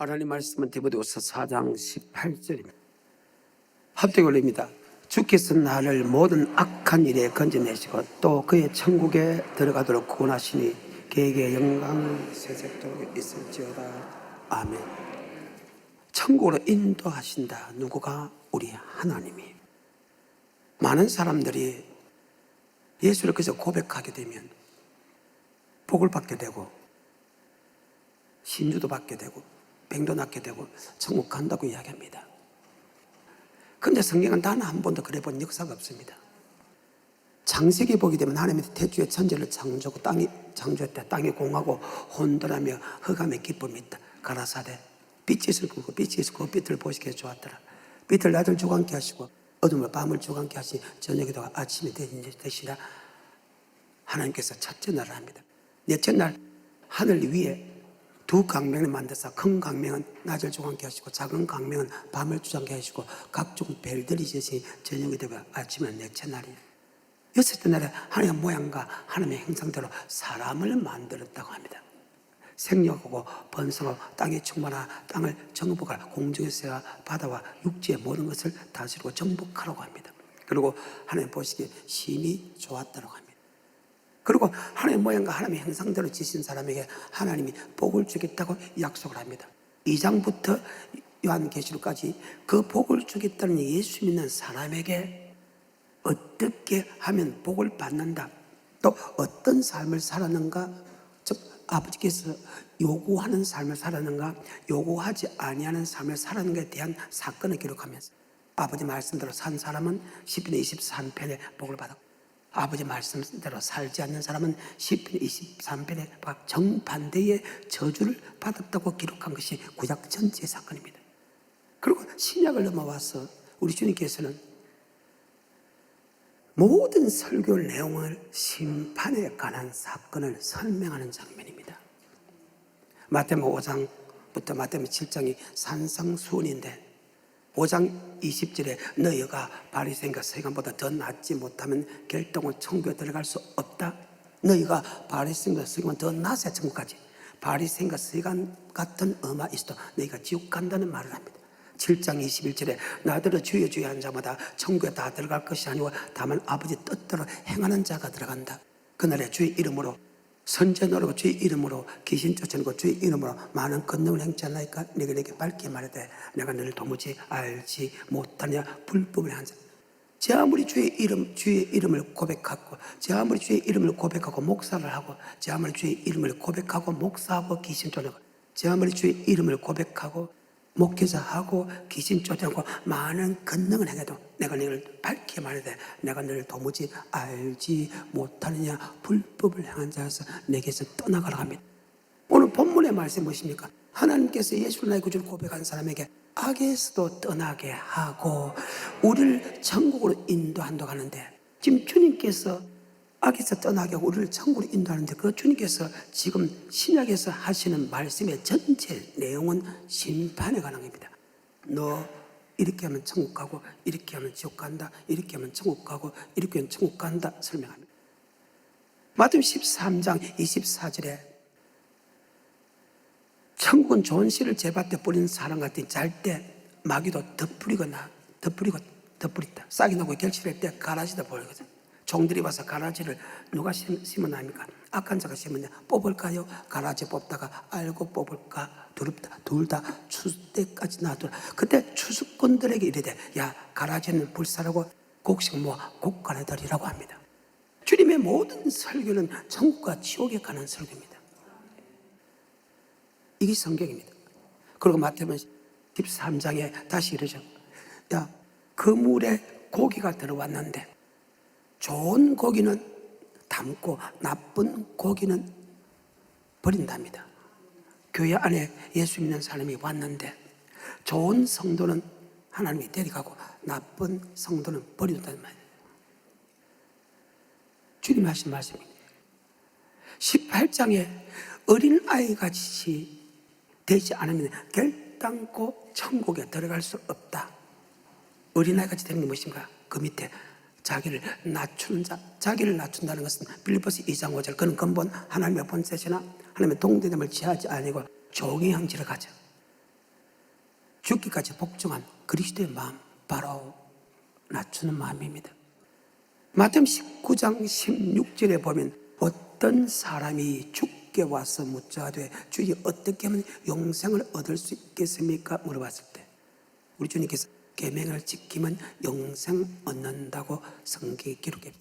하나님 말씀은 디모데후서 4장 18절입니다. 합독 올립니다. 주께서 나를 모든 악한 일에 건져내시고 또 그의 천국에 들어가도록 구원하시니 그에게 영광 세세토록 있을지어다. 아멘. 천국으로 인도하신다. 누구가? 우리 하나님이. 많은 사람들이 예수를 그저 고백하게 되면 복을 받게 되고 신주도 받게 되고 병도 낫게 되고 천국 간다고 이야기합니다. 그런데 성경은 단 한 번도 그래 본 역사가 없습니다. 창세기 보게 되면 하나님이 태초에 천지를 창조하고 창조했다. 땅이 공하고 혼돈하며 흑암의 기쁨이 있다. 가라사대 빛이 있을 거고 빛이 있을 거고 빛을 보시기에 좋았더라. 빛을 낮을 주관케 하시고 어둠을 밤을 주관케 하시 저녁에도 아침이 되시라. 하나님께서 첫째 날을 합니다. 넷째 날 하늘 위에 두 강명을 만드사 큰 강명은 낮을 주관케 하시고 작은 강명은 밤을 주관케 하시고 각종 별들이 있으시 저녁이 되고 아침은 넷째 날이에요. 여섯째 날에 하나님의 모양과 하나님의 형상대로 사람을 만들었다고 합니다. 생육하고 번성하고 땅에 충만하 땅을 정복하라. 공중에서와 바다와 육지의 모든 것을 다스리고 정복하라고 합니다. 그리고 하나님 보시기에 심히 좋았다고 합니다. 그리고 하나님의 모양과 하나님의 형상대로 지신 사람에게 하나님이 복을 주겠다고 약속을 합니다. 2장부터 요한계시록까지 그 복을 주겠다는 예수 믿는 사람에게 어떻게 하면 복을 받는다, 또 어떤 삶을 살았는가, 즉 아버지께서 요구하는 삶을 살았는가, 요구하지 아니하는 삶을 살았는가에 대한 사건을 기록하면서 아버지 말씀대로 산 사람은 시편 23편에 복을 받았고 아버지 말씀대로 살지 않는 사람은 시편 23편에 정반대의 저주를 받았다고 기록한 것이 구약 전체의 사건입니다. 그리고 신약을 넘어와서 우리 주님께서는 모든 설교 내용을 심판에 관한 사건을 설명하는 장면입니다. 마태복음 5장부터 마태복음 7장이 산상수훈인데 5장 20절에 너희가 바리새인과 서기관보다 더 낫지 못하면 결정은 천국에 들어갈 수 없다. 너희가 바리새인과 서기관 더 낫아야 천국 가지. 바리새인과 서기관 같은 엄하 있어도 너희가 지옥 간다는 말을 합니다. 7장 21절에 나더러 주여 주여 한 자마다 천국에 다 들어갈 것이 아니고 다만 아버지 뜻대로 행하는 자가 들어간다. 그날에 주의 이름으로 선제 노르고 주의 이름으로 귀신 쫓아내고 주의 이름으로 많은 권능을 행치 않나이까? 내가 내게 밝게 말하되 내가 너를 도무지 알지 못하냐? 불법을 한 자. 제 아무리 주의 이름을 고백하고 제 아무리 주의 이름을 고백하고 목사를 하고 제 아무리 주의 이름을 고백하고 목사하고 귀신 쫓아내고 제 아무리 주의 이름을 고백하고 목회자하고 귀신 쫓아내고 많은 권능을 행해도 내가 너를 밝게 말하되 내가 너를 도무지 알지 못하느냐? 불법을 행한 자에서 내게서 떠나가라 합니다. 오늘 본문의 말씀이 무엇입니까? 하나님께서 예수를 나의 구주를 고백한 사람에게 악에서도 떠나게 하고 우리를 천국으로 인도한다고 하는데, 지금 주님께서 악에서 떠나게 하고 우리를 천국으로 인도하는데 그 주님께서 지금 신약에서 하시는 말씀의 전체 내용은 심판에 관한 겁니다. 너 이렇게 하면 천국 가고 이렇게 하면 지옥 간다, 이렇게 하면 천국 가고 이렇게 하면 천국 간다 설명합니다. 마태복음 13장 24절에 천국은 좋은 씨를 제밭에 뿌리는 사람 같으니 잘 때 마귀도 덧뿌리다 싹이 나고 결실할 때 가라지다 보이거든. 종들이 와서 가라지를 누가 심어납니까? 악한 자가 심었냐? 뽑을까요? 가라지 뽑다가 알고 뽑을까? 두렵다. 둘 다 추수 때까지 놔두라. 그때 추수꾼들에게 이르되 야, 가라지는 불사라고 곡식 모아 곡간에 들이라고 합니다. 주님의 모든 설교는 천국과 지옥에 관한 설교입니다. 이게 성경입니다. 그리고 마태복음 13장에 다시 이러죠. 야, 그물에 고기가 들어왔는데 좋은 고기는 담고 나쁜 고기는 버린답니다. 교회 안에 예수 믿는 사람이 왔는데 좋은 성도는 하나님이 데려가고 나쁜 성도는 버린다는 말이에요. 주님이 하신 말씀입니다. 18장에 어린아이같이 되지 않으면 결단코 천국에 들어갈 수 없다. 어린아이같이 되는 게 무엇인가? 그 밑에 자기를 낮추는 자, 자기를 낮춘다는 것은 빌립보서 2장 5절, 그는 근본 하나님의 본세시나 하나님의 동대됨을 취하지 아니고 종의 형질을 가져. 죽기까지 복종한 그리스도의 마음, 바로 낮추는 마음입니다. 마태복음 19장 16절에 보면 어떤 사람이 죽게 와서 묻자되 주님 어떻게 하면 영생을 얻을 수 있겠습니까? 물어봤을 때 우리 주님께서 계명을 지키면 영생 얻는다고 성경에 기록했습니다.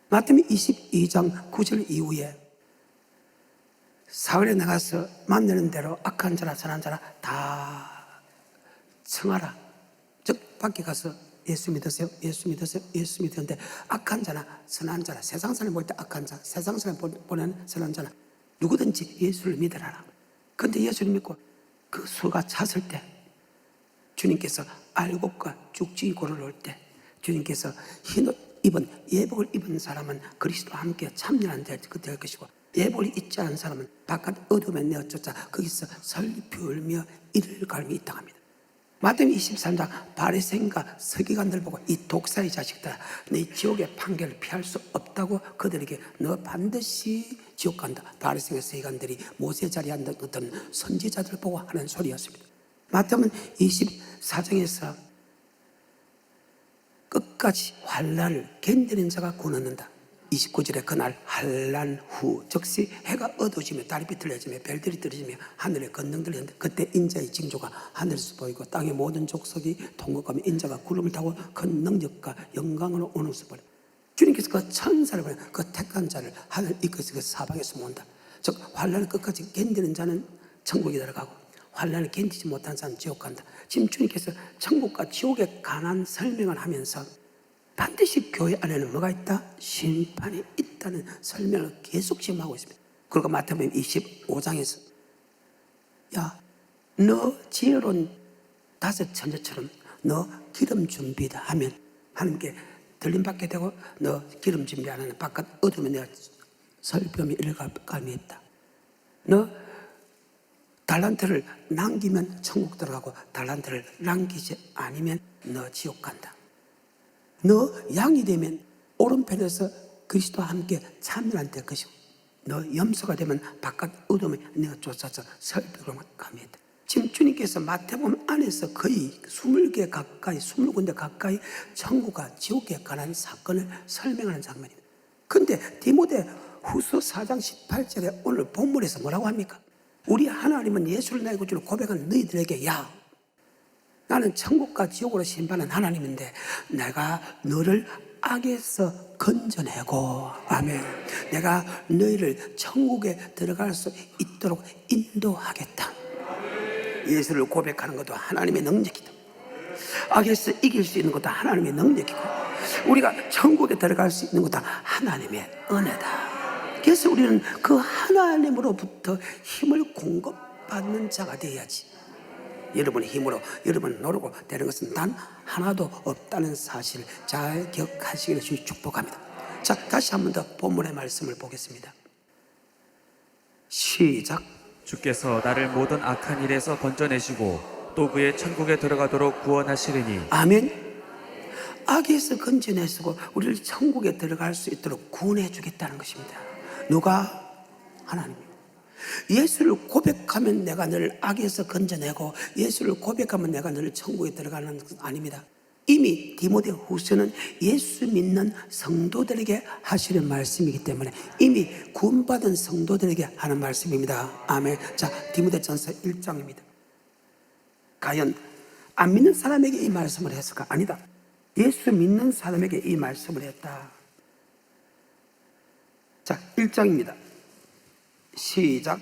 마태복음 22장 9절 이후에 사흘에 나가서 만나는 대로 악한 자라 선한 자라 다 청하라. 즉 밖에 가서 예수 믿으세요, 예수 믿으세요, 예수 믿으는데 악한 자나 선한 자나 세상 사람 볼 때 악한 자, 세상 사람 보는 선한 자나 누구든지 예수를 믿으라. 그런데 예수를 믿고 그 수가 찼을 때 주님께서 알곡과 죽지고를 놓을 때 주님께서 흰옷 입은 예복을 입은 사람은 그리스도와 함께 참여한 될 것이고 예복을 입지 않은 사람은 바깥 어둠에 내어 쫓아 거기서 설피 울며 이를 갈미 있다 합니다. 마태복음 23장 바리새인과 서기관들 보고 이 독사의 자식들아 네 지옥의 판결을 피할 수 없다고 그들에게 너 반드시 지옥 간다. 바리새인과 서기관들이 모세 자리에 앉았던 선지자들 보고 하는 소리였습니다. 마태복음 24장에서 끝까지 환난을 견디는 자가 구원 얻는다. 29절에 그날 환난 후 즉시 해가 어두워지며 달이 비틀어지며 별들이 떨어지며 하늘에 건능들이 있는데 그때 인자의 징조가 하늘에서 보이고 땅의 모든 족속이 통곡하며 인자가 구름을 타고 큰 능력과 영광으로 오는 것을 보라. 주님께서 그 천사를 보내 그 택한 자를 하늘 이끌어서 그 사방에서 모은다. 즉 환난을 끝까지 견디는 자는 천국에 들어가고 환난을 견디지 못한 자는 지옥 간다. 지금 주님께서 천국과 지옥에 관한 설명을 하면서 반드시 교회 안에는 뭐가 있다? 심판이 있다는 설명을 계속 지금 하고 있습니다. 그리고 마태복음 25장에서 야, 너 지혜로운 다섯 천재처럼 너 기름 준비다 하면 하나님께 들림받게 되고 너 기름 준비 안 하는 바깥 어둠에 내가 설병이 일감이 있다. 너 달란트를 남기면 천국 들어가고 달란트를 남기지 않으면 너 지옥 간다. 너 양이 되면 오른편에서 그리스도와 함께 참여할 될 것이고 너 염소가 되면 바깥 어둠에 내가 쫓아서 설벽을 감했다. 지금 주님께서 마태복음 안에서 거의 20개 가까이 20군데 가까이 천국과 지옥에 관한 사건을 설명하는 장면입니다. 그런데 디모데 후서 4장 18절에 오늘 본문에서 뭐라고 합니까? 우리 하나님은 예수를 나의 구주로 고백한 너희들에게 야 나는 천국과 지옥으로 심판한 하나님인데 내가 너를 악에서 건져내고 아멘 내가 너희를 천국에 들어갈 수 있도록 인도하겠다. 예수를 고백하는 것도 하나님의 능력이다. 악에서 이길 수 있는 것도 하나님의 능력이고 우리가 천국에 들어갈 수 있는 것도 하나님의 은혜다. 그래서 우리는 그 하나님으로부터 힘을 공급받는 자가 되어야지. 여러분의 힘으로 여러분 노력으로 되는 것은 단 하나도 없다는 사실을 잘 기억하시기를 주님 축복합니다. 자, 다시 한 번 더 본문의 말씀을 보겠습니다. 시작. 주께서 나를 모든 악한 일에서 건져내시고 또 그의 천국에 들어가도록 구원하시리니 아멘. 악에서 건져내시고 우리를 천국에 들어갈 수 있도록 구원해 주겠다는 것입니다. 누가? 하나님입니다. 예수를 고백하면 내가 너를 악에서 건져내고 예수를 고백하면 내가 너를 천국에 들어가는 것은 아닙니다. 이미 디모데 후서는 예수 믿는 성도들에게 하시는 말씀이기 때문에 이미 구원받은 성도들에게 하는 말씀입니다. 아멘. 자, 디모데전서 1장입니다. 과연 안 믿는 사람에게 이 말씀을 했을까? 아니다. 예수 믿는 사람에게 이 말씀을 했다. 자, 1장입니다. 시작.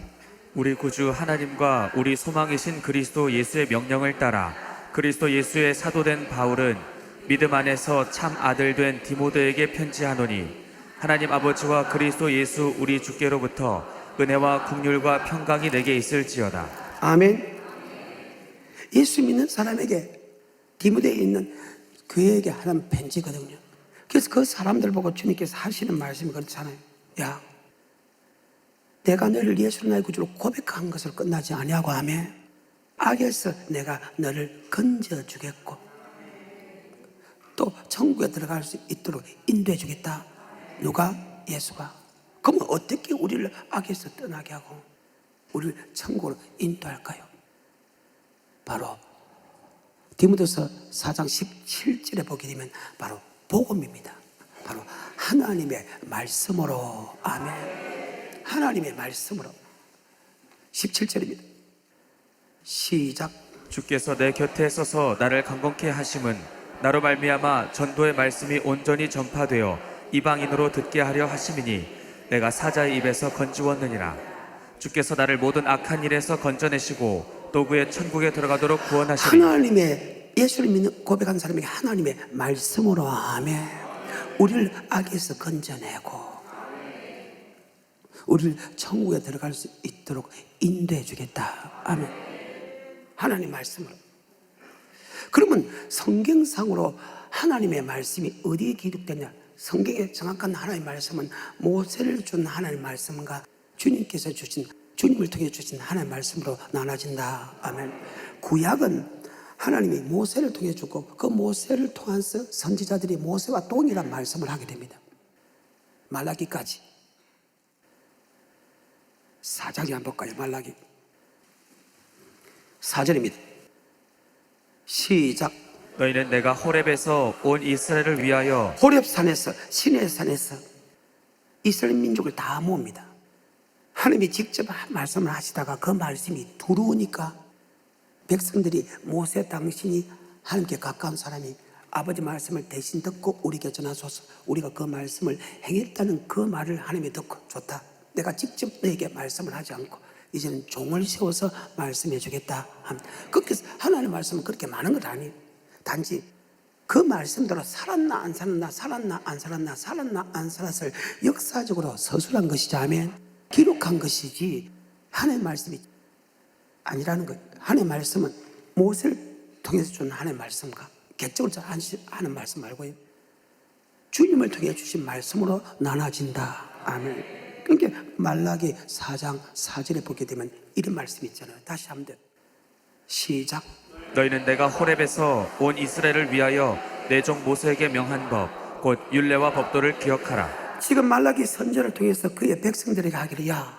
우리 구주 하나님과 우리 소망이신 그리스도 예수의 명령을 따라 그리스도 예수의 사도된 바울은 믿음 안에서 참 아들 된 디모데에게 편지하노니 하나님 아버지와 그리스도 예수 우리 주께로부터 은혜와 긍휼과 평강이 내게 있을지어다. 아멘. 예수 믿는 사람에게 디모데에 있는 교회에게 하는 편지거든요. 그래서 그 사람들 보고 주님께서 하시는 말씀이 그렇잖아요. 야, 내가 너를 예수로 나의 구주로 고백한 것을 끝나지 아니하고 하면 악에서 내가 너를 건져주겠고 또 천국에 들어갈 수 있도록 인도해 주겠다. 누가? 예수가. 그러면 어떻게 우리를 악에서 떠나게 하고 우리를 천국으로 인도할까요? 바로 디모데서 4장 17절에 보게 되면 바로 복음입니다. 바로 하나님의 말씀으로. 아멘. 하나님의 말씀으로. 17절입니다. 시작. 주께서 내 곁에 서서 나를 강건케 하심은 나로 말미암아 전도의 말씀이 온전히 전파되어 이방인으로 듣게 하려 하심이니 내가 사자의 입에서 건지웠느니라. 주께서 나를 모든 악한 일에서 건져내시고 또 그의 천국에 들어가도록 구원하시니 하나님의, 예수를 믿는 고백한 사람에게 하나님의 말씀으로. 아멘. 우리를 악에서 건져내고 우리를 천국에 들어갈 수 있도록 인도해 주겠다. 아멘. 하나님 말씀으로. 그러면 성경상으로 하나님의 말씀이 어디에 기록되냐? 성경의 정확한 하나님의 말씀은 모세를 준 하나님의 말씀과 주님께서 주신, 주님을 통해 주신 하나님의 말씀으로 나눠진다. 아멘. 구약은 하나님이 모세를 통해 주고 그 모세를 통해서 선지자들이 모세와 동일한 말씀을 하게 됩니다. 말라기까지. 4장에 한번 볼까요? 말라기 4절입니다. 시작. 너희는 내가 호렙에서 온 이스라엘을 위하여 호렙산에서, 시내산에서 이스라엘 민족을 다 모읍니다. 하나님이 직접 말씀을 하시다가 그 말씀이 두려우니까 백성들이 모세 당신이 하나님께 가까운 사람이 아버지 말씀을 대신 듣고 우리에게 전하소서. 우리가 그 말씀을 행했다는 그 말을 하나님이 듣고 좋다. 내가 직접 너에게 말씀을 하지 않고 이제는 종을 세워서 말씀해 주겠다. 그렇게 하나님의 말씀은 그렇게 많은 것 아니에요. 단지 그 말씀대로 살았나 안 살았나, 살았나 안 살았나, 살았나 안 살았을 역사적으로 서술한 것이지, 아멘, 기록한 것이지 하나님의 말씀이 아니라는 거예요. 하나님의 말씀은 모세를 통해서 준 하나님의 말씀과 객적으로 하는 말씀 말고요, 주님을 통해 주신 말씀으로 나눠진다. 아멘. 그러니까 말라기 4장 4절에 보게 되면 이런 말씀이 있잖아요. 다시 한번 더. 시작. 너희는 내가 호렙에서 온 이스라엘을 위하여 내 종 모세에게 명한 법 곧 율례와 법도를 기억하라. 지금 말라기 선지자를 통해서 그의 백성들에게 하기를, 야,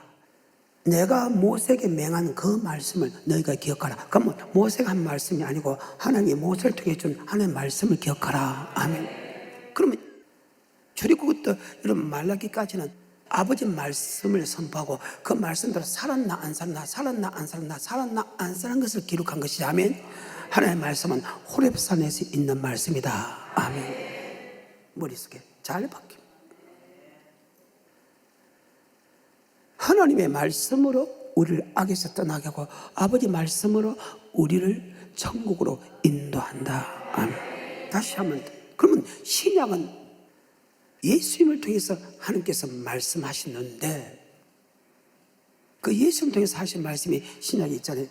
내가 모세에게 명한 그 말씀을 너희가 기억하라. 그러면 모세가 한 말씀이 아니고 하나님이 모세를 통해 준 하나님의 말씀을 기억하라. 아멘. 그러면 출애굽부터 이런 말라기까지는 아버지 말씀을 선포하고 그 말씀대로 살았나 안 살았나, 살았나 안 살았나, 살았나 안 살은 것을 기록한 것이지, 아멘. 하나님의 말씀은 호렙산에서 있는 말씀이다. 아멘. 머릿속에 잘 박혀. 하나님의 말씀으로 우리를 악에서 떠나게 하고 아버지 말씀으로 우리를 천국으로 인도한다. 아멘. 다시 한번 더. 그러면 신약은 예수님을 통해서 하나님께서 말씀하시는데 그 예수님을 통해서 하신 말씀이 신약에 있잖아요.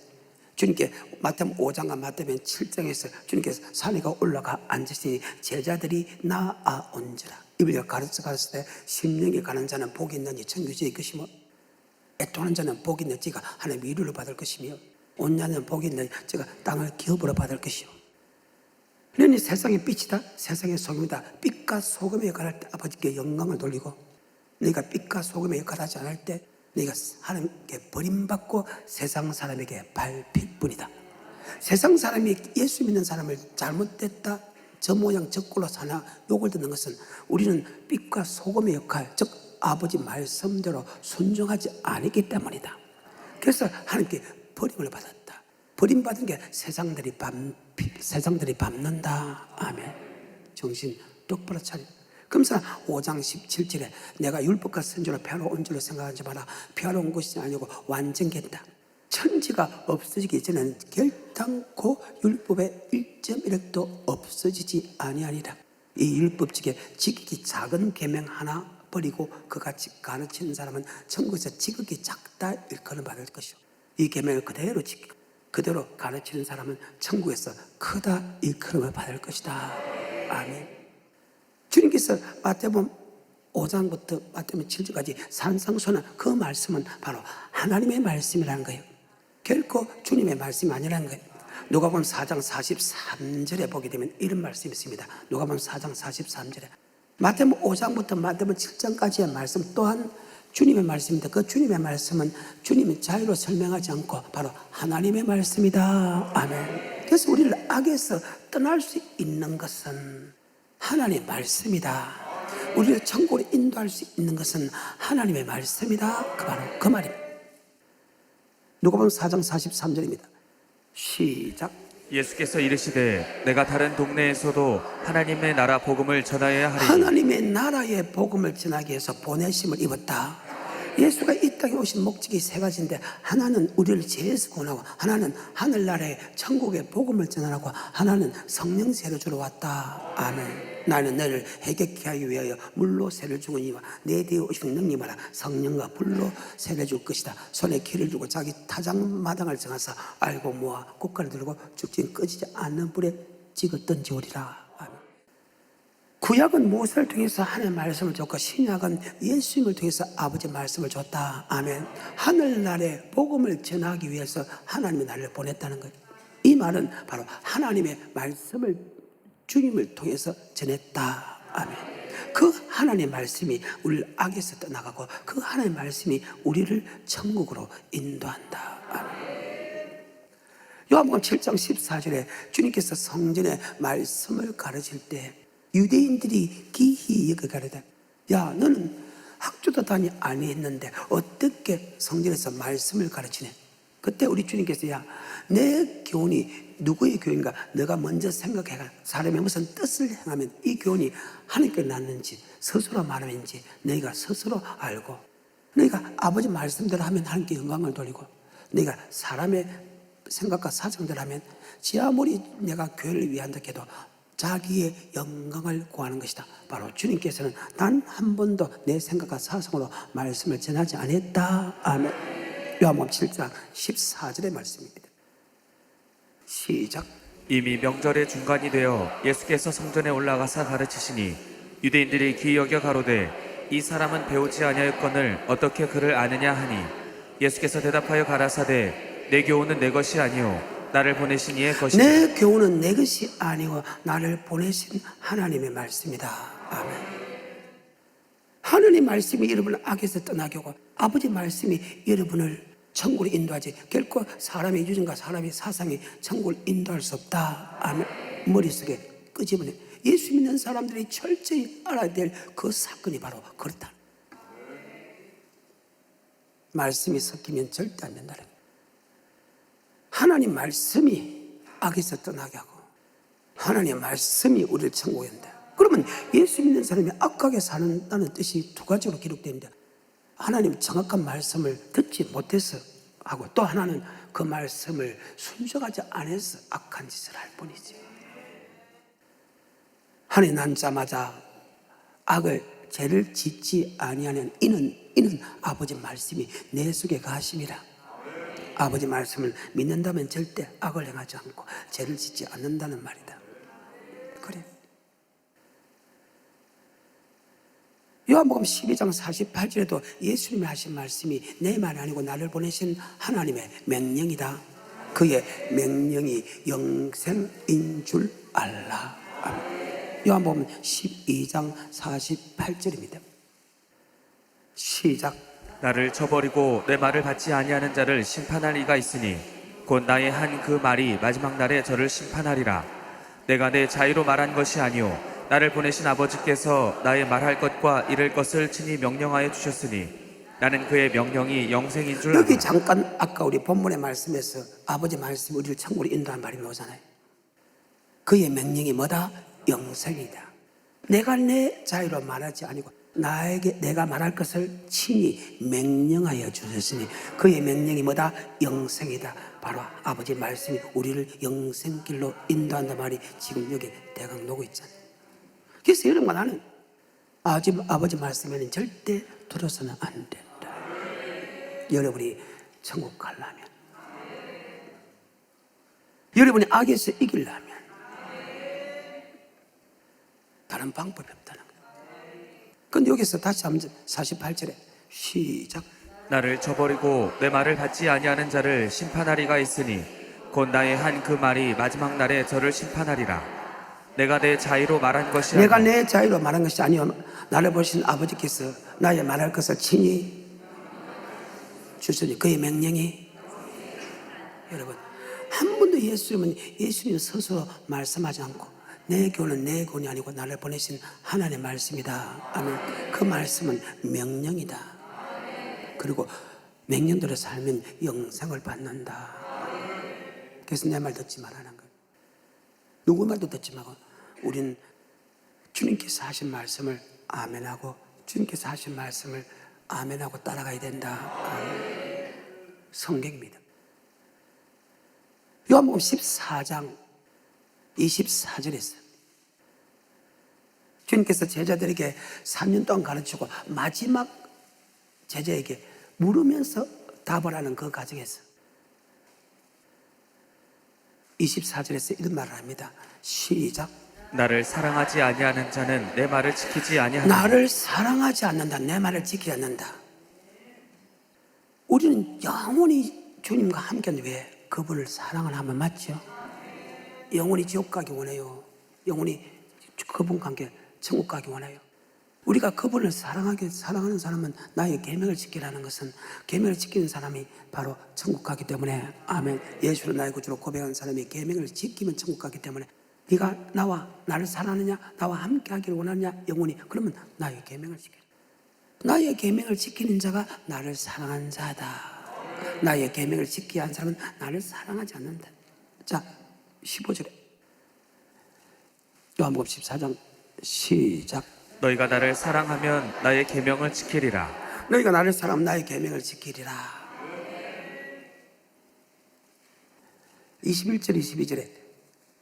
주님께 마태복음 5장과 마태복음 7장에서 주님께서 산에 올라가 앉으시니 제자들이 나아온지라. 이를 가르쳐 갔을 때 심령에 가는 자는 복이 있느니 천국에 것이며 애통하는 자는 복이 있느니 지가 하나님의 위로를 받을 것이며 온유한 복이 있느니 지가 땅을 기업으로 받을 것이요. 너는 세상의 빛이다, 세상의 소금이다. 빛과 소금의 역할을 할 때 아버지께 영광을 돌리고, 너희가 빛과 소금의 역할을 하지 않을 때 너희가 하나님께 버림받고 세상 사람에게 밟힐 뿐이다. 세상 사람이 예수 믿는 사람을 잘못됐다, 저 모양 저 꼴로 사나 욕을 듣는 것은 우리는 빛과 소금의 역할, 즉 아버지 말씀대로 순종하지 않았기 때문이다. 그래서 하나님께 버림을 받았다. 버림받은 게 세상들이 밟는다. 아멘. 정신 똑바로 차려. 그러면서 5장 17절에 내가 율법과 선지로 폐하러 온 줄로 생각하지 마라. 폐하러 온 것이 아니고 완전겠다. 천지가 없어지기 전에는 결단코 율법의 1.1획도 없어지지 아니하니라. 이 율법책에 지극히 작은 계명 하나 버리고 그같이 가르치는 사람은 천국에서 지극히 작다 일컬음 받을 것이요. 이 계명을 그대로 지키고 그대로 가르치는 사람은 천국에서 크다 일컬음을 받을 것이다. 아멘. 주님께서 마태복음 5장부터 마태복음 7장까지 산상수훈한 그 말씀은 바로 하나님의 말씀이라는 거예요. 결코 주님의 말씀이 아니라는 거예요. 누가복음 4장 43절에 보게 되면 이런 말씀이 있습니다. 누가복음 4장 43절에 마태복음 5장부터 마태복음 7장까지의 말씀 또한 주님의 말씀입니다. 그 주님의 말씀은 주님의 자유로 설명하지 않고 바로 하나님의 말씀이다. 아멘. 그래서 우리를 악에서 떠날 수 있는 것은 하나님의 말씀이다. 우리를 천국으로 인도할 수 있는 것은 하나님의 말씀이다. 바로 그 말입니다. 누가복음 4장 43절입니다. 시작. 예수께서 이르시되 내가 다른 동네에서도 하나님의 나라 복음을 전하여야 하리니 하나님의 나라의 복음을 전하기 위해서 보내심을 입었다. 예수가 이 땅에 오신 목적이 세 가지인데, 하나는 우리를 죄에서 구원하고, 하나는 하늘나라의 천국의 복음을 전하라고, 하나는 성령 세를 주러 왔다. 아멘. 나는 너를 해결케 하기 위하여 물로 세를 주거니와 내 뒤에 오시는 능님하라. 성령과 불로 세를 줄 것이다. 손에 키를 주고 자기 타작마당을 정하사 알고 모아 국가를 들고 죽지 꺼지지 않는 불에 찍어 던지오리라. 구약은 모세를 통해서 하나님의 말씀을 줬고, 신약은 예수님을 통해서 아버지 말씀을 줬다. 아멘. 하늘나라의 복음을 전하기 위해서 하나님이 나를 보냈다는 거예요. 이 말은 바로 하나님의 말씀을 주님을 통해서 전했다. 아멘. 그 하나님의 말씀이 우리를 악에서 떠나가고, 그 하나님의 말씀이 우리를 천국으로 인도한다. 아멘. 요한복음 7장 14절에 주님께서 성전의 말씀을 가르칠 때 유대인들이 기히 여겨 가르다. 야, 너는 학교도 다니 아니했는데 어떻게 성전에서 말씀을 가르치네? 그때 우리 주님께서, 야, 내 교훈이 누구의 교훈인가? 너가 먼저 생각해가. 사람의 무슨 뜻을 행하면 이 교훈이 하나님께 났는지 스스로 말하는지 너희가 스스로 알고, 너희가 아버지 말씀대로 하면 하나님께 영광을 돌리고, 너희가 사람의 생각과 사정대로 하면 지 아무리 내가 교회를 위한다 해도 자기의 영광을 구하는 것이다. 바로 주님께서는 단 한 번도 내 생각과 사상으로 말씀을 전하지 않았다. 아멘. 요한복음 7장 14절의 말씀입니다. 시작. 이미 명절의 중간이 되어 예수께서 성전에 올라가사 가르치시니 유대인들이 귀히 여겨 가로되 이 사람은 배우지 아니하였거늘 어떻게 그를 아느냐 하니 예수께서 대답하여 가라사대 내 교훈은 내 것이 아니요 나를 보내신 이의 것이다. 내 교훈은 내 것이 아니고 나를 보내신 하나님의 말씀이다. 아멘. 하나님의 말씀이 여러분을 악에서 떠나게 하고, 아버지 말씀이 여러분을 천국으로 인도하지, 결코 사람의 유전과 사람의 사상이 천국을 인도할 수 없다. 아멘. 머릿속에 끄집어내. 예수 믿는 사람들이 철저히 알아야 될 그 사건이 바로 그렇다. 말씀이 섞이면 절대 안 된다는 거예요. 하나님 말씀이 악에서 떠나게 하고, 하나님의 말씀이 우리를 천국에 인도한다. 그러면 예수 믿는 사람이 악하게 사는다는 뜻이 두 가지로 기록되는데, 하나님 정확한 말씀을 듣지 못해서 하고, 또 하나는 그 말씀을 순종하지 않아서 악한 짓을 할 뿐이지. 하나님 낳자마자 악을 죄를 짓지 아니하는 이는 아버지 말씀이 내 속에 가심이라. 아버지 말씀을 믿는다면 절대 악을 행하지 않고 죄를 짓지 않는다는 말이다. 그래. 요한복음 12장 48절에도 예수님이 하신 말씀이 내 말이 아니고 나를 보내신 하나님의 명령이다. 그의 명령이 영생인 줄 알라. 요한복음 12장 48절입니다. 시작. 나를 저버리고 내 말을 받지 아니하는 자를 심판할 이가 있으니 곧 나의 한 그 말이 마지막 날에 저를 심판하리라. 내가 내 자의로 말한 것이 아니오 나를 보내신 아버지께서 나의 말할 것과 이를 것을 친히 명령하여 주셨으니 나는 그의 명령이 영생인 줄 여기 알아. 잠깐 아까 우리 본문의 말씀에서 아버지 말씀이 우리를 천국으로 인도하는 말이 나오잖아요. 그의 명령이 뭐다? 영생이다. 내가 내 자유로 말하지 아니고 나에게 내가 말할 것을 친히 명령하여 주셨으니 그의 명령이 뭐다? 영생이다. 바로 아버지 말씀이 우리를 영생길로 인도한단 말이 지금 여기 대강 놓고 있잖아요. 그래서 여러분과 나는 아버지 말씀에는 절대 들어서는 안 된다. 여러분이 천국 가려면, 여러분이 악에서 이기려면 다른 방법이 없다는 거예요. 근데 여기서 다시 한번 48절에 시작. 나를 저버리고 내 말을 받지 아니하는 자를 심판하리가 있으니 곧 나의 한 그 말이 마지막 날에 저를 심판하리라. 내가 내 자의로 말한 것이 내가 아니오 내 자유로 말한 것이 아니요 나를 보신 아버지께서 나의 말할 것을 친히 주시니 그의 명령이, 여러분, 한 번도 예수님 스스로 말씀하지 않고 내 교훈은 내 교훈이 아니고 나를 보내신 하나님의 말씀이다. 아멘. 그 말씀은 명령이다. 그리고 명령대로 살면 영생을 받는다. 그래서 내 말 듣지 말라는 거예요. 누구 말도 듣지 말고 우린 주님께서 하신 말씀을 아멘하고 주님께서 하신 말씀을 아멘하고 따라가야 된다. 아멘. 성경입니다. 요한복음 14장 24절에 주님께서 제자들에게 3년 동안 가르치고 마지막 제자에게 물으면서 답을 하는 그 과정에서 24절에서 이런 말을 합니다. 시작. 나를 사랑하지 아니하는 자는 내 말을 지키지 아니하노니. 나를 사랑하지 않는다. 내 말을 지키지 않는다. 우리는 영원히 주님과 함께하는데 왜 그분을 사랑을 하면 맞죠? 영원히 지옥 가기 원해요. 영원히 그분과 함께 천국 가기 원해요. 우리가 그분을 사랑하는 사람은 나의 계명을 지키라는 것은 계명을 지키는 사람이 바로 천국 가기 때문에 아멘. 예수를 나의 구주로 고백한 사람이 계명을 지키면 천국 가기 때문에 네가 나를 사랑하느냐 나와 함께 하기를 원하느냐 영원히 그러면 나의 계명을 지켜라. 나의 계명을 지키는 자가 나를 사랑하는 자다. 나의 계명을 지키지 않는 사람은 나를 사랑하지 않는다. 자 15절에 요한복음 14장 시작. 너희가 나를 사랑하면 나의 계명을 지키리라. 너희가 나를 사랑하면 나의 계명을 지키리라. 21절 22절에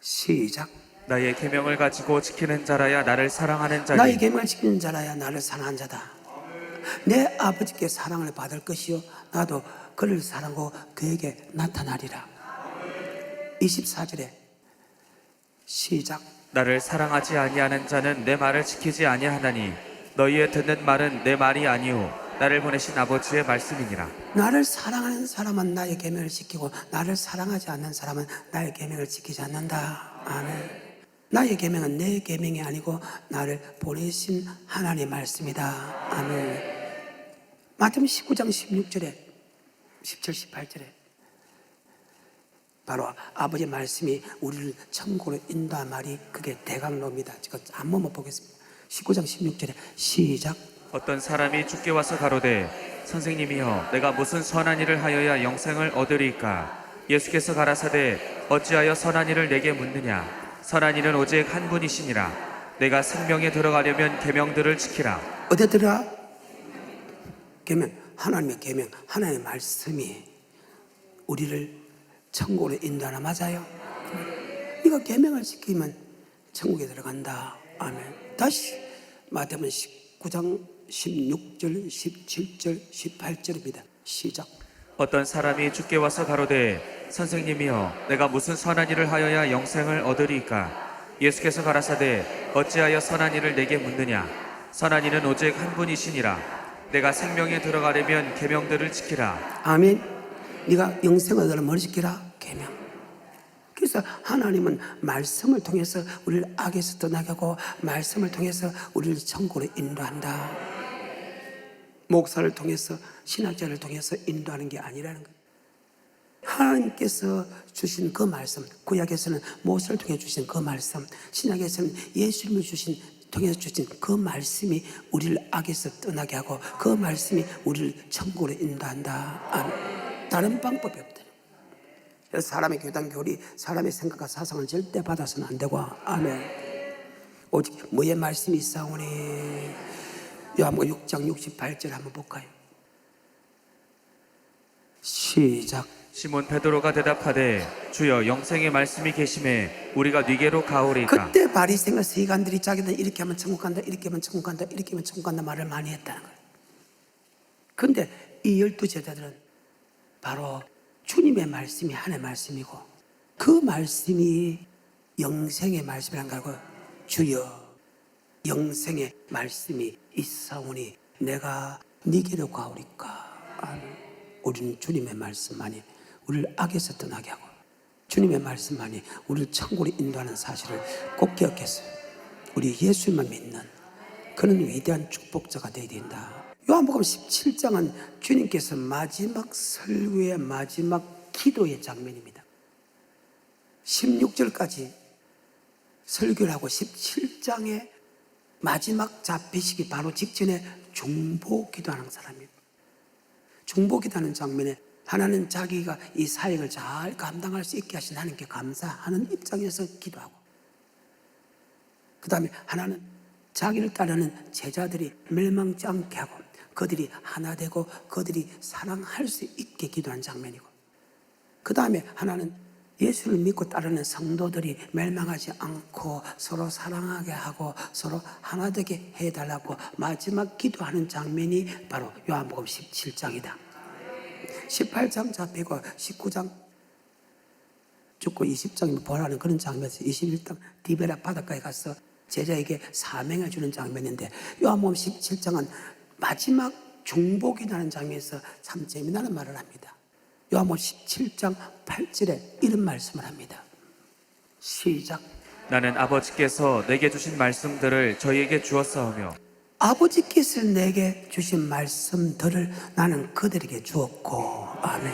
시작. 나의 계명을 가지고 지키는 자라야 나를 사랑하는 자니. 나의 계명을 지키는 자라야 나를 사랑하는 자다. 내 아버지께 사랑을 받을 것이요 나도 그를 사랑하고 그에게 나타나리라. 24절에 시작. 나를 사랑하지 아니하는 자는 내 말을 지키지 아니하나니 너희의 듣는 말은 내 말이 아니오 나를 보내신 아버지의 말씀이니라. 나를 사랑하는 사람은 나의 계명을 지키고 나를 사랑하지 않는 사람은 나의 계명을 지키지 않는다. 아멘. 나의 계명은 내 계명이 아니고 나를 보내신 하나님의 말씀이다. 아멘. 마태복음 19장 16절에 17, 18절에 바로 아버지의 말씀이 우리를 천국으로 인도한 말이 그게 대강로입니다. 제가 한번 보겠습니다. 19장 16절에 시작. 어떤 사람이 주께 와서 가로되 선생님이여 내가 무슨 선한 일을 하여야 영생을 얻으리까? 예수께서 가라사대 어찌하여 선한 일을 내게 묻느냐? 선한 일은 오직 한 분이시니라. 내가 생명에 들어가려면 계명들을 지키라. 어디 들어가? 계명, 하나님의 계명, 하나님의 말씀이 우리를 천국으로 인도하나 맞아요? 네가 계명을 지키면 천국에 들어간다. 아멘. 다시 마태복음 19장 16절, 17절, 18절입니다. 시작. 어떤 사람이 주께 와서 가로되 선생님이여 내가 무슨 선한 일을 하여야 영생을 얻으리까? 예수께서 가라사대 어찌하여 선한 일을 내게 묻느냐? 선한 일은 오직 한 분이시니라. 내가 생명에 들어가려면 계명들을 지키라. 아멘. 네가 영생을 얻으려면 뭘 지키라? 계명. 그래서 하나님은 말씀을 통해서 우리를 악에서 떠나게 하고 말씀을 통해서 우리를 천국으로 인도한다. 목사를 통해서 신학자를 통해서 인도하는 게 아니라는 거예요. 하나님께서 주신 그 말씀, 구약에서는 모세를 통해 주신 그 말씀, 신약에서는 예수님을 통해서 주신 그 말씀이 우리를 악에서 떠나게 하고 그 말씀이 우리를 천국으로 인도한다. 아멘. 다른 방법이 없다. 그래서 사람의 교단 교리, 사람의 생각과 사상을 절대 받아서는 안 되고 아멘. 오직 뭐의 말씀이 있사오니? 요한복음 6장 68절 한번 볼까요? 시작. 시몬 베드로가 대답하되 주여 영생의 말씀이 계심에 우리가 네게로 가오리까? 그때 바리새인과 서기관들이 자기들 이렇게 하면 천국 간다, 이렇게 하면 천국 간다, 이렇게 하면 천국 간다 말을 많이 했다는 거예요. 그런데 이 12제자들은 바로 주님의 말씀이 하나님의 말씀이고 그 말씀이 영생의 말씀이란 걸 알고 주여 영생의 말씀이 있사오니 내가 네게로 가오리까? 아멘. 우리는 주님의 말씀만이 우리를 악에서 떠나게 하고 주님의 말씀만이 우리를 천국으로 인도하는 사실을 꼭 기억했어요. 우리 예수님만 믿는 그런 위대한 축복자가 되어야 된다. 요한복음 17장은 주님께서 마지막 설교의 마지막 기도의 장면입니다. 16절까지 설교를 하고 17장의 마지막 잡히시기 바로 직전에 중보 기도하는 사람이에요. 중보 기도하는 장면에 하나는 자기가 이 사역을 잘 감당할 수 있게 하신 하나님께 감사하는 입장에서 기도하고, 그 다음에 하나는 자기를 따르는 제자들이 멸망치 않게 하고 그들이 하나 되고 그들이 사랑할 수 있게 기도하는 장면이고, 그 다음에 하나는 예수를 믿고 따르는 성도들이 멸망하지 않고 서로 사랑하게 하고 서로 하나 되게 해달라고 마지막 기도하는 장면이 바로 요한복음 17장이다. 18장 잡히고 19장 죽고 20장이면 벌하는 그런 장면에서 21장 디베라 바닷가에 가서 제자에게 사명을 주는 장면인데, 요한복음 17장은 마지막 중보기도하는 장면에서 참 재미나는 말을 합니다. 요한복음 17장 8절에 이런 말씀을 합니다. 시작. 나는 아버지께서 내게 주신 말씀들을 저희에게 주었사오며 아버지께서 내게 주신 말씀들을 나는 그들에게 주었고. 아멘.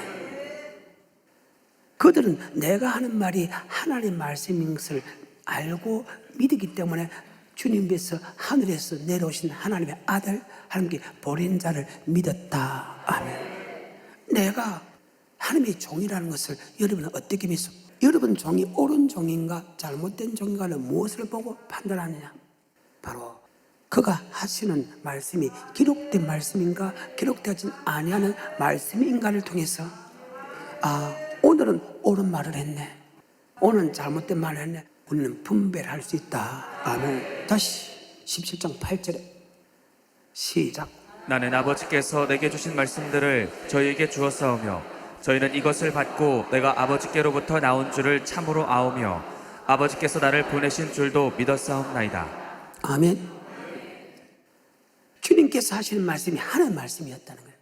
그들은 내가 하는 말이 하나님의 말씀인 것을 알고 믿기 때문에 주님께서 하늘에서 내려오신 하나님의 아들, 하나님께 보낸 자를 믿었다. 아멘. 내가 하나님의 종이라는 것을 여러분은 어떻게 믿습니까? 여러분 종이 옳은 종인가 잘못된 종인가를 무엇을 보고 판단하느냐? 바로 그가 하시는 말씀이 기록된 말씀인가 기록되지 아니하는 말씀인가를 통해서, 아, 오늘은 옳은 말을 했네, 오늘은 잘못된 말을 했네, 우리는 분별할 수 있다. 아멘. 다시 17장 8절에 시작. 나는 아버지께서 내게 주신 말씀들을 저희에게 주었사오며 저희는 이것을 받고 내가 아버지께로부터 나온 줄을 참으로 아오며 아버지께서 나를 보내신 줄도 믿었사옵나이다. 아멘. 주님께서 하시는 말씀이 하나님의 말씀이었다는 거예요.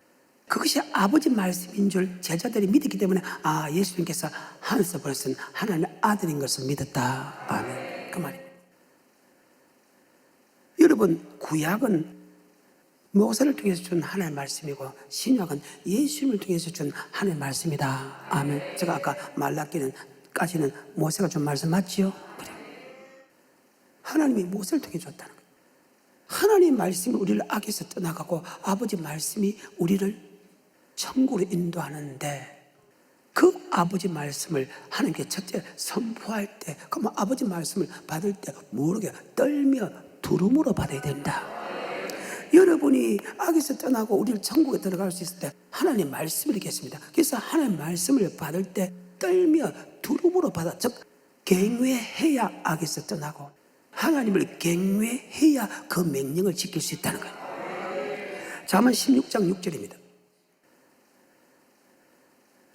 그것이 아버지 말씀인 줄 제자들이 믿었기 때문에, 아, 예수님께서 하늘에서 보내신 하나님의 아들인 것을 믿었다. 아멘. 그 말입니다. 여러분, 구약은 모세를 통해서 준 하나님의 말씀이고 신약은 예수님을 통해서 준 하나님의 말씀이다. 아멘. 제가 아까 말라기는까지는 모세가 준 말씀 맞지요? 그래. 하나님이 모세를 통해 줬다는 거예요. 하나님의 말씀이 우리를 악에서 떠나가고 아버지 말씀이 우리를 천국으로 인도하는데, 그 아버지 말씀을 하나님께 첫째 선포할 때, 그러면 아버지 말씀을 받을 때 모르게 떨며 두름으로 받아야 된다. 여러분이 악에서 떠나고 우리를 천국에 들어갈 수 있을 때 하나님 말씀을 읽겠습니다. 그래서 하나님 말씀을 받을 때 떨며 두름으로 받아, 즉 경외해야 악에서 떠나고 하나님을 경외해야 그 명령을 지킬 수 있다는 거예요. 잠언 16장 6절입니다.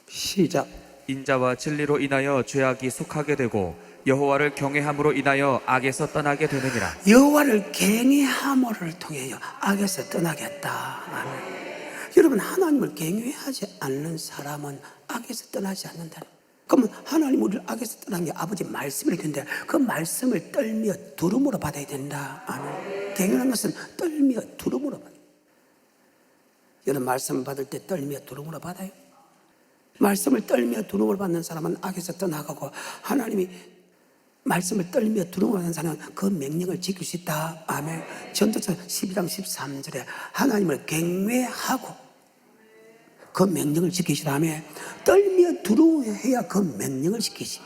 시작. 인자와 진리로 인하여 죄악이 속하게 되고 여호와를 경외함으로 인하여 악에서 떠나게 되느니라. 여호와를 경외함을 통해요 악에서 떠나겠다. 아멘. 여러분, 하나님을 경외하지 않는 사람은 악에서 떠나지 않는다. 그러면 하나님 우리를 악에서 떠난 게 아버지 말씀을 텐데 그 말씀을 떨며 두름으로 받아야 된다. 아멘. 경외하는 것은 떨며 두름으로 받아요. 여러분, 말씀을 받을 때 떨며 두름으로 받아요. 말씀을 떨며 두름으로 받는 사람은 악에서 떠나가고, 하나님이 말씀을 떨며 두름으로 받는 사람은 그 명령을 지킬 수 있다. 아멘. 전도서 12장 13절에 하나님을 경외하고 그 명령을 지키시라며 떨며 두려워해야 그 명령을 지키시.